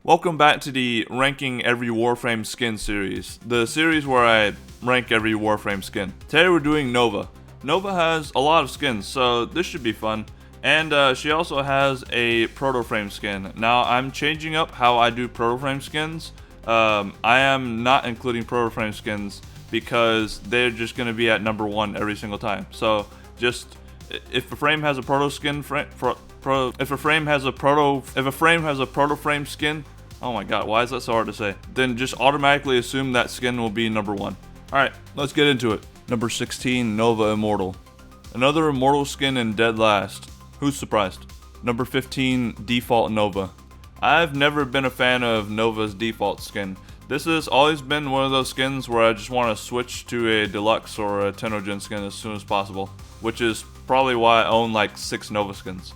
Welcome back to the Ranking Every Warframe Skin series, the series where I rank every Warframe skin. Today we're doing Gnova. Gnova has a lot of skins, so this should be fun. And she also has a Protoframe skin. Now I'm changing up how I do Protoframe skins. I am not including Protoframe skins because they're just going to be at number 1 every single time. So just if a frame has a proto skin, if a frame has a Protoframe skin, oh my god, why is that so hard to say? Then just automatically assume that skin will be number 1. Alright, let's get into it. Number 16, Gnova Immortal. Another Immortal skin in dead last. Who's surprised? Number 15, Default Gnova. I've never been a fan of Nova's default skin. This has always been one of those skins where I just want to switch to a deluxe or a Tenogen skin as soon as possible, which is probably why I own like 6 Gnova skins.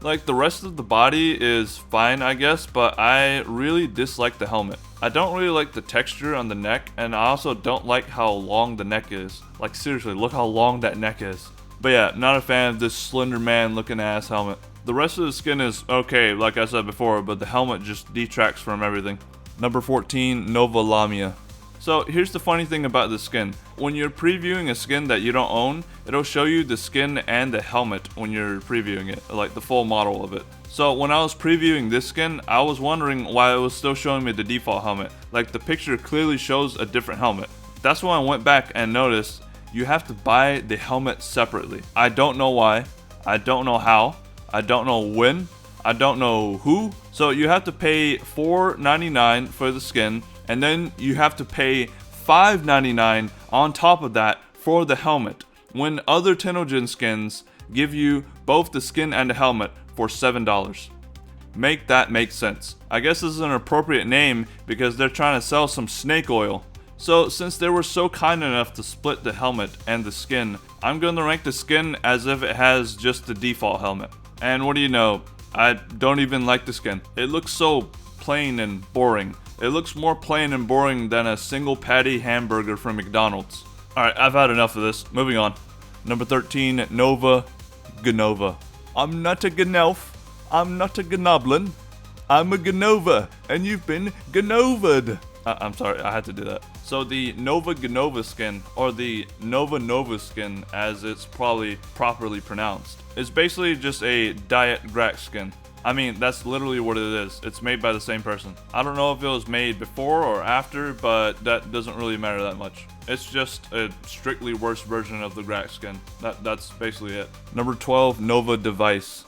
Like, the rest of the body is fine, I guess, but I really dislike the helmet. I don't really like the texture on the neck, and I also don't like how long the neck is. Like, seriously, look how long that neck is. But yeah, not a fan of this slender man looking ass helmet. The rest of the skin is okay, like I said before, but the helmet just detracts from everything. Number 14, Gnova Lamia. So here's the funny thing about this skin. When you're previewing a skin that you don't own, it'll show you the skin and the helmet when you're previewing it, like the full model of it. So when I was previewing this skin, I was wondering why it was still showing me the default helmet. Like, the picture clearly shows a different helmet. That's when I went back and noticed you have to buy the helmet separately. I don't know why, I don't know how, I don't know when, I don't know who. So you have to pay $4.99 for the skin, and then you have to pay $5.99 on top of that for the helmet, when other Tenogen skins give you both the skin and the helmet for $7. Make that make sense. I guess this is an appropriate name because they're trying to sell some snake oil. So since they were so kind enough to split the helmet and the skin, I'm going to rank the skin as if it has just the default helmet. And what do you know, I don't even like the skin. It looks so plain and boring. It looks more plain and boring than a single patty hamburger from McDonald's. Alright, I've had enough of this. Moving on. Number 13, Gnova. I'm not a Gnelf. I'm not a Gnoblin. I'm a Gnova, and you've been Gnovad. I'm sorry, I had to do that. So the Gnova skin, or the Nova skin as it's probably properly pronounced, is basically just a diet Graxx skin. I mean, that's literally what it is. It's made by the same person. I don't know if it was made before or after, but that doesn't really matter that much. It's just a strictly worse version of the Graxx skin. That's basically it. Number 12, Gnova Device.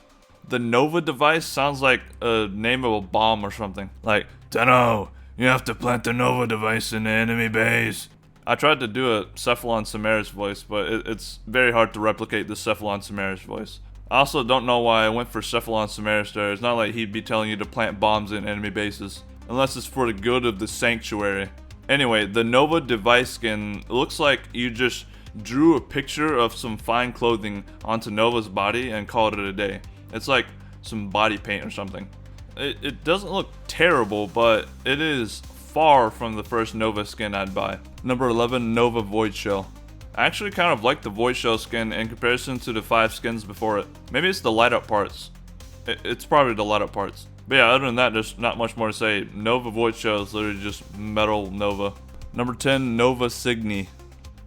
The Gnova Device sounds like a name of a bomb or something. Like, Tenno, you have to plant the Gnova Device in the enemy base. I tried to do a Cephalon Samaris voice, but it's very hard to replicate the Cephalon Samaris voice. I also don't know why I went for Cephalon Samaris there. It's not like he'd be telling you to plant bombs in enemy bases, unless it's for the good of the sanctuary. Anyway, the Gnova Device skin looks like you just drew a picture of some fine clothing onto Nova's body and called it a day. It's like some body paint or something. It doesn't look terrible, but it is far from the first Gnova skin I'd buy. Number 11, Gnova Void Shell. I actually kind of like the Void Shell skin in comparison to the 5 skins before it. Maybe it's the light up parts. It's probably the light up parts. But yeah, other than that, there's not much more to say. Gnova Void Shell is literally just metal Gnova. Number 10, Gnova Cygni.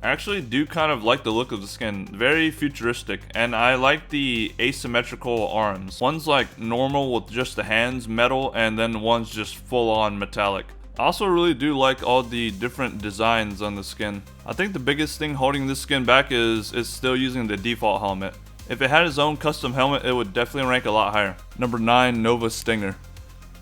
I actually do kind of like the look of the skin. Very futuristic, and I like the asymmetrical arms. One's like normal with just the hands metal, and then one's just full on metallic. I also really do like all the different designs on the skin. I think the biggest thing holding this skin back is it's still using the default helmet. If it had its own custom helmet, it would definitely rank a lot higher. Number 9, Gnova Stinger.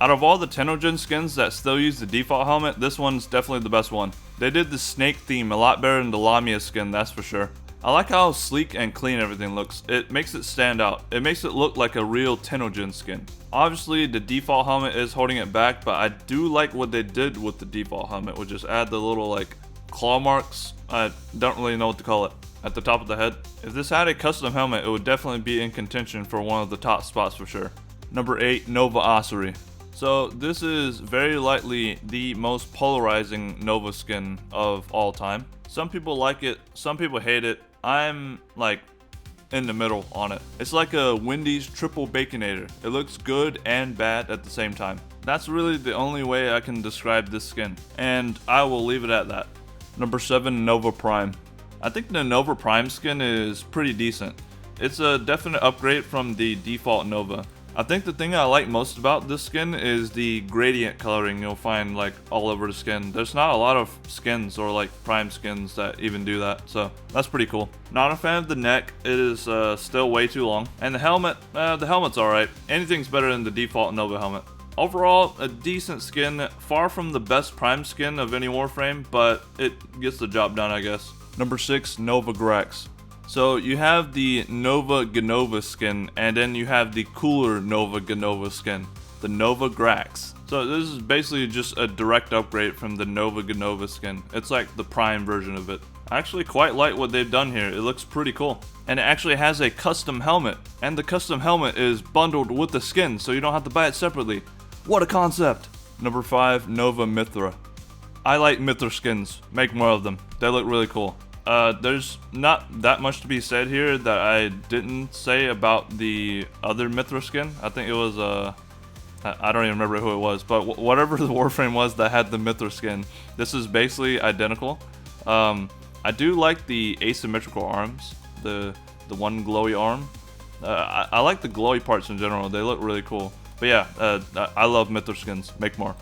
Out of all the Tenogen skins that still use the default helmet, this one's definitely the best one. They did the snake theme a lot better than the Lamia skin, that's for sure. I like how sleek and clean everything looks. It makes it stand out. It makes it look like a real Tenogen skin. Obviously, the default helmet is holding it back, but I do like what they did with the default helmet, which is add the little like claw marks. I don't really know what to call it. At the top of the head. If this had a custom helmet, it would definitely be in contention for one of the top spots for sure. Number 8, Gnova Acerie. So this is very likely the most polarizing Gnova skin of all time. Some people like it, some people hate it. I'm like in the middle on it. It's like a Wendy's triple baconator. It looks good and bad at the same time. that's really the only way I can describe this skin, and I will leave it at that. Number 7, Nova Prime. I think the Nova Prime skin is pretty decent. It's a definite upgrade from the default Nova. I think the thing I like most about this skin is the gradient coloring you'll find like all over the skin. There's not a lot of skins or like Prime skins that even do that, so that's pretty cool. Not a fan of the neck, it is still way too long. And the helmet's alright. Anything's better than the default Nova helmet. Overall, a decent skin, far from the best Prime skin of any Warframe, but it gets the job done, I guess. Number 6, Nova Graxx. So you have the Nova Gnova skin, and then you have the cooler Nova Gnova skin, the Nova Graxx. So this is basically just a direct upgrade from the Nova Gnova skin. It's like the Prime version of it. I actually quite like what they've done here. It looks pretty cool. And it actually has a custom helmet, and the custom helmet is bundled with the skin, so you don't have to buy it separately. What a concept! Number 5, Nova Mithra. I like Mithra skins. Make more of them. They look really cool. There's not that much to be said here that I didn't say about the other Mithra skin. I think it was, I don't even remember who it was, but whatever the Warframe was that had the Mithra skin, this is basically identical. I do like the asymmetrical arms, the one glowy arm. I like the glowy parts in general, they look really cool. But yeah, I love Mithra skins, make more.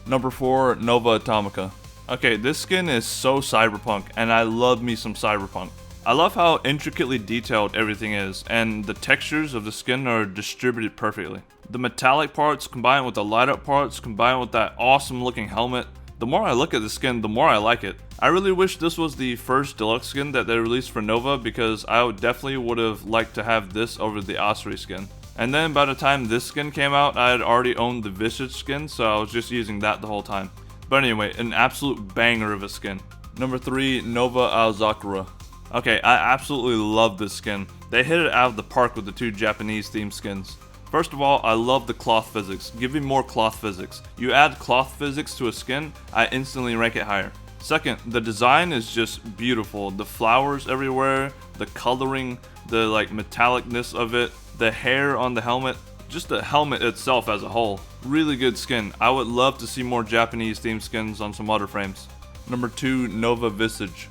Number 4, Nova Atomica. Okay, this skin is so cyberpunk, and I love me some cyberpunk. I love how intricately detailed everything is, and the textures of the skin are distributed perfectly. The metallic parts combined with the light up parts combined with that awesome looking helmet. The more I look at the skin, the more I like it. I really wish this was the first deluxe skin that they released for Nova, because I definitely would have liked to have this over the Acerie skin. And then by the time this skin came out, I had already owned the Visage skin, so I was just using that the whole time. But anyway, an absolute banger of a skin. Number 3, Nova Azakura. Okay, I absolutely love this skin. They hit it out of the park with the 2 Japanese themed skins. First of all, I love the cloth physics. Give me more cloth physics. You add cloth physics to a skin, I instantly rank it higher. Second, the design is just beautiful. The flowers everywhere, the coloring, the like metallicness of it, the hair on the helmet. Just the helmet itself as a whole. Really good skin. I would love to see more Japanese themed skins on some other frames. Number 2, Nova Visage.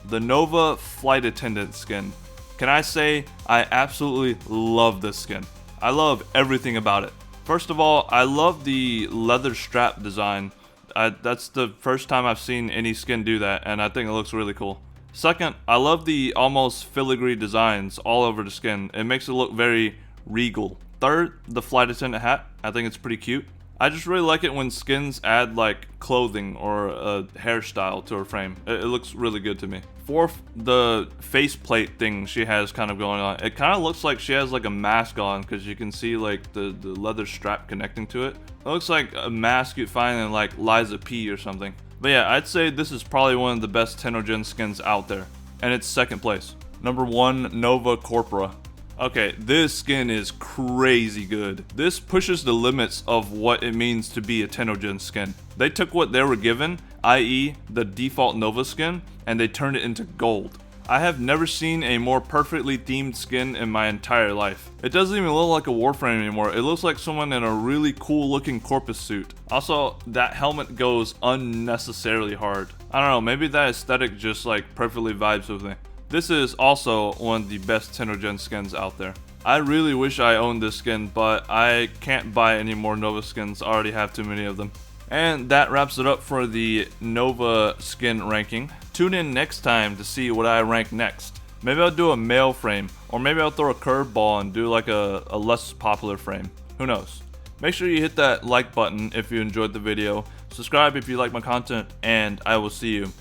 The Nova Flight Attendant skin. Can I say I absolutely love this skin. I love everything about it. First of all, I love the leather strap design. That's the first time I've seen any skin do that, and I think it looks really cool. Second, I love the almost filigree designs all over the skin. It makes it look very regal. Third, the flight attendant hat. I think it's pretty cute. I just really like it when skins add like clothing or a hairstyle to her frame. It looks really good to me. Fourth, the faceplate thing she has kind of going on. It kind of looks like she has like a mask on, because you can see like the leather strap connecting to it. It looks like a mask you'd find in like Liza P or something. But yeah, I'd say this is probably one of the best Tennogen skins out there. And it's second place. Number 1, Nova Corpora. Okay, this skin is crazy good. This pushes the limits of what it means to be a Tennogen skin. They took what they were given, i.e. the default Nova skin, and they turned it into gold. I have never seen a more perfectly themed skin in my entire life. It doesn't even look like a Warframe anymore. It looks like someone in a really cool looking Corpus suit. Also, that helmet goes unnecessarily hard. I don't know, maybe that aesthetic just like perfectly vibes with me. This is also one of the best Tennogen skins out there. I really wish I owned this skin, but I can't buy any more Nova skins. I already have too many of them. And that wraps it up for the Nova skin ranking. Tune in next time to see what I rank next. Maybe I'll do a male frame, or maybe I'll throw a curveball and do like a less popular frame. Who knows? Make sure you hit that like button if you enjoyed the video, subscribe if you like my content, and I will see you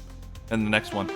in the next one.